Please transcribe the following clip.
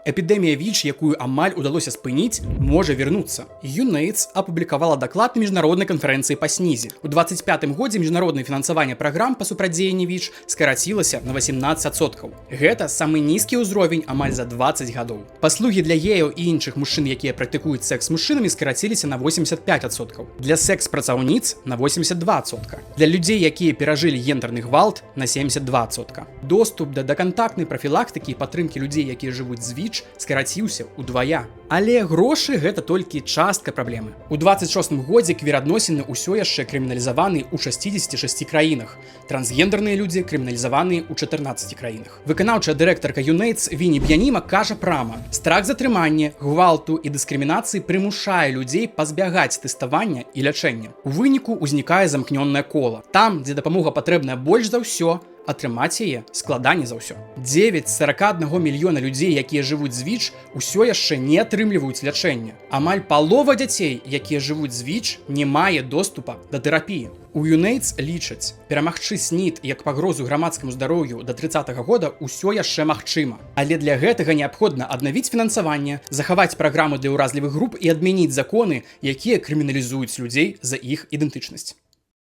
Эпідэмія ВІЧ, якую амаль удалося спыніць, можа вярнуцца. UNAIDS апублікавала даклад на міжнароднай канферэнцыі па СНІЗе. У 25-м годзе міжнароднае фінансаванне праграм па супрацьдзеянні ВІЧ скарацілася на 18%. Гэта самы нізкі ўзровень амаль за 20 гадоў. Паслугі для геяў і іншых мужчын, якія практыкуюць секс з мужчынамі, скараціліся на 85%. Для секс-працаўніц на 82%. Для людзей, якія перажылі гендерны гвалт, на 72%. Доступ да дакантактнай прафілактыкі і падтрымкі людзей, якія жывуць з ВІЧ, скараціўся ўдвая. Але грошы гэта толькі частка праблемы. У 26-м годзе квір-адносіны ўсё яшчэ крыміналізаваны ў 66 краінах. Трансгендерныя людзі крыміналізаваны ў 14 краінах. Выканаўчая дырэктарка UNAIDS Віні Б'яніма кажа прама: страх затрымання, гвалту і дыскрымінацыі прымушае людзей пазбягаць тэставання і лячэння. У выніку ўзнікае замкнёнае кола. Там, дзе дапамога патрэбная больш за ўсё, атрымаць яе складаней за ўсё. 9 з 41 мільёна людзей, якія жывуць з ВІЧ, усё яшчэ не атрымліваюць лячэння. Амаль палова дзяцей, якія жывуць з ВІЧ, не мае доступа да тэрапіі. У UNAIDS лічаць, перамагчы СНІД як пагрозу грамадскаму здароўю да 30-го года ўсё яшчэ магчыма. Але для гэтага неабходна аднавіць фінансаванне, захаваць праграмы для ўразлівых груп і адмяніць законы, якія крыміналізуюць людзей за іх ідэнтычнасць.